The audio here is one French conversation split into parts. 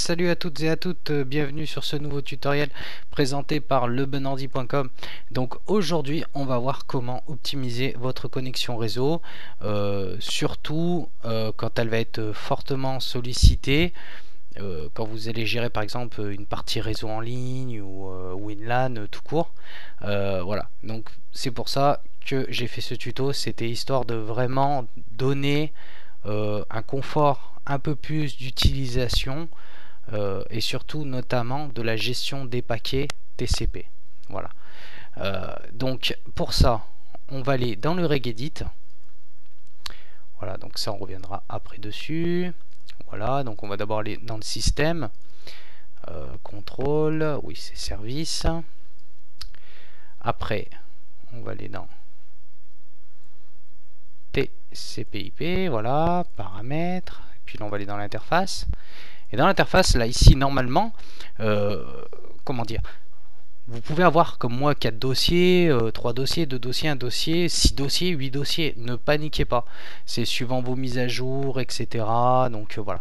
salut à toutes et à toutes, bienvenue sur ce nouveau tutoriel présenté par lebenordi.com. Donc aujourd'hui on va voir comment optimiser votre connexion réseau, surtout quand elle va être fortement sollicitée, quand vous allez gérer par exemple une partie réseau en ligne ou une LAN tout court. Voilà, donc c'est pour ça que j'ai fait ce tuto, c'était histoire de vraiment donner un confort un peu plus d'utilisation et surtout notamment de la gestion des paquets TCP. Voilà. Donc pour ça, on va aller dans le Regedit. Voilà, donc ça on reviendra après dessus. Voilà, donc on va d'abord aller dans le système. Contrôle, oui c'est service. Après, on va aller dans TCP/IP, voilà, paramètres. Puis là on va aller dans l'interface. Et dans l'interface, là, ici, normalement, comment dire, vous pouvez avoir, comme moi, 4 dossiers, 3 dossiers, 2 dossiers, 1 dossier, 6 dossiers, 8 dossiers. Ne paniquez pas. C'est suivant vos mises à jour, etc. Donc, voilà.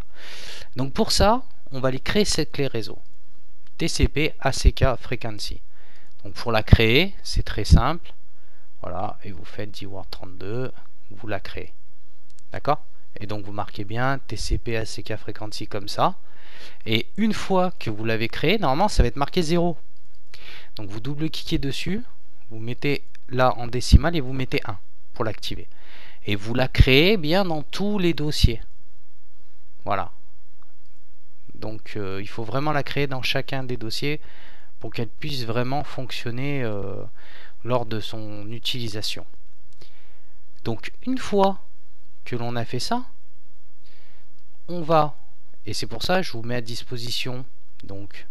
Donc, pour ça, on va aller créer cette clé réseau. TCP ACK Frequency. Donc, pour la créer, c'est très simple. Voilà. Et vous faites dword32, vous la créez. D'accord ? Et donc vous marquez bien TCP ACK Frequency comme ça. Et une fois que vous l'avez créé, normalement ça va être marqué 0. Donc vous double-cliquez dessus, vous mettez là en décimale et vous mettez 1 pour l'activer. Et vous la créez bien dans tous les dossiers. Voilà. Donc il faut vraiment la créer dans chacun des dossiers pour qu'elle puisse vraiment fonctionner lors de son utilisation. Donc une fois que l'on a fait ça, on va, et c'est pour ça que je vous mets à disposition donc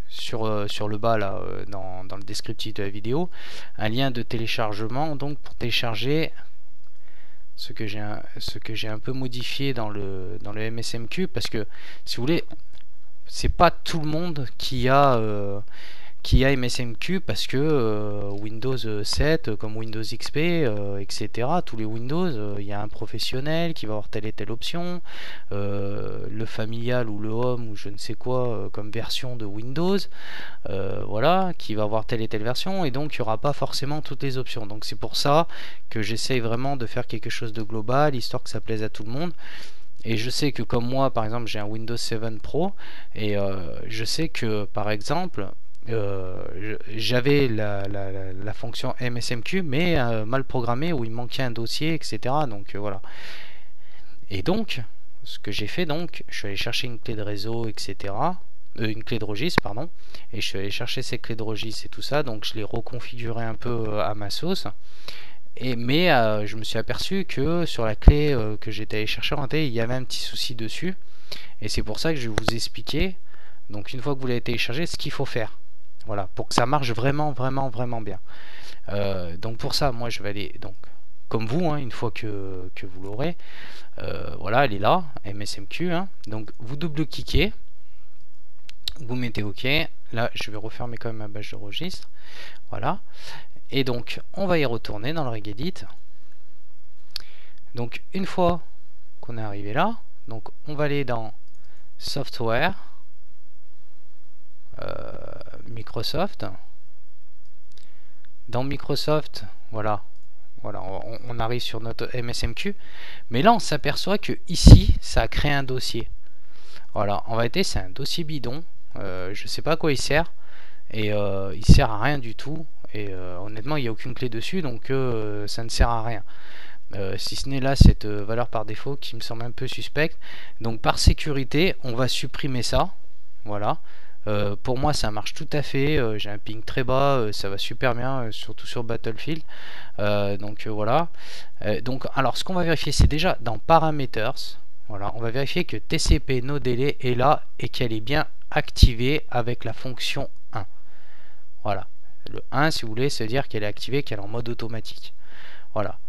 sur le bas là dans le descriptif de la vidéo un lien de téléchargement donc pour télécharger ce que j'ai un peu modifié dans le MSMQ, parce que si vous voulez c'est pas tout le monde qui a MSMQ, parce que Windows 7 comme Windows XP, etc., tous les Windows, il y a un professionnel qui va avoir telle et telle option, le familial ou le home ou je ne sais quoi comme version de Windows, voilà, qui va avoir telle et telle version, et donc il n'y aura pas forcément toutes les options. Donc c'est pour ça que j'essaye vraiment de faire quelque chose de global, histoire que ça plaise à tout le monde. Et je sais que comme moi, par exemple, j'ai un Windows 7 Pro, et je sais que, par exemple, j'avais la fonction MSMQ, mais mal programmée, où il manquait un dossier, etc. Donc voilà. Et donc, ce que j'ai fait, donc, je suis allé chercher une clé de réseau, etc. Une clé de registre, pardon. Et je suis allé chercher ces clés de registre et tout ça. Donc, je l'ai reconfiguré un peu à ma sauce. Mais je me suis aperçu que sur la clé que j'étais allé chercher en télé, il y avait un petit souci dessus. Et c'est pour ça que je vais vous expliquer, donc une fois que vous l'avez téléchargé, ce qu'il faut faire. Voilà, pour que ça marche vraiment, vraiment, vraiment bien. Donc pour ça, moi je vais aller, donc comme vous, hein, une fois que vous l'aurez, voilà, elle est là, MSMQ. Hein, donc vous double-cliquez, vous mettez OK. Là, je vais refermer quand même ma base de registre. Voilà. Et donc, on va y retourner dans le Regedit. Donc, une fois qu'on est arrivé là, donc on va aller dans Software, Microsoft. Dans Microsoft, voilà, on arrive sur notre MSMQ. Mais là, on s'aperçoit que ici, ça a créé un dossier. Voilà, en réalité, c'est un dossier bidon. Je ne sais pas à quoi il sert. Et il sert à rien du tout. Et honnêtement, il n'y a aucune clé dessus, donc ça ne sert à rien. Si ce n'est là cette valeur par défaut qui me semble un peu suspecte. Donc par sécurité, on va supprimer ça. Voilà. Pour moi, ça marche tout à fait. J'ai un ping très bas, ça va super bien, surtout sur Battlefield. Donc voilà. Donc alors, ce qu'on va vérifier, c'est déjà dans Parameters. Voilà, on va vérifier que TCP no delay est là et qu'elle est bien activée avec la fonction 1. Voilà. Le 1, si vous voulez, ça veut dire qu'elle est activée, qu'elle est en mode automatique. Voilà.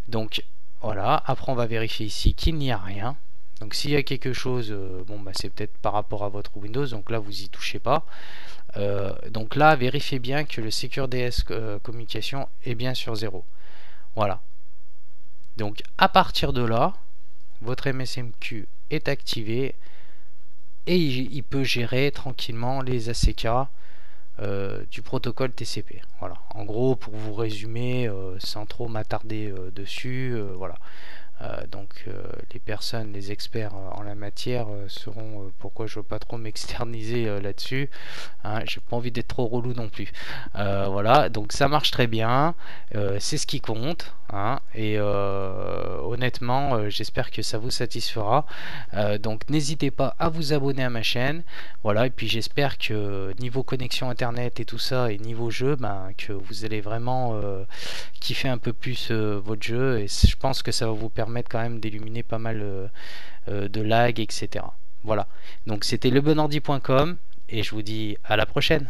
Donc, voilà. Après, on va vérifier ici qu'il n'y a rien. Donc, s'il y a quelque chose, bon, bah, c'est peut-être par rapport à votre Windows. Donc là, vous y touchez pas. Donc là, vérifiez bien que le Secure DS Communication est bien sur 0. Voilà. Donc, à partir de là, votre MSMQ est activé et il peut gérer tranquillement les ACK du protocole TCP. Voilà, en gros, pour vous résumer sans trop m'attarder dessus, voilà. Donc les personnes, les experts en la matière sauront pourquoi je veux pas trop m'externiser là-dessus. Hein, j'ai pas envie d'être trop relou non plus. Voilà, donc ça marche très bien, c'est ce qui compte. Hein, et honnêtement, j'espère que ça vous satisfera. Donc n'hésitez pas à vous abonner à ma chaîne. Voilà, et puis j'espère que niveau connexion internet et tout ça, et niveau jeu, ben, que vous allez vraiment kiffer un peu plus votre jeu, et je pense que ça va vous permettre quand même d'éliminer pas mal de lag, etc. Voilà, donc c'était lebonordi.com et je vous dis à la prochaine.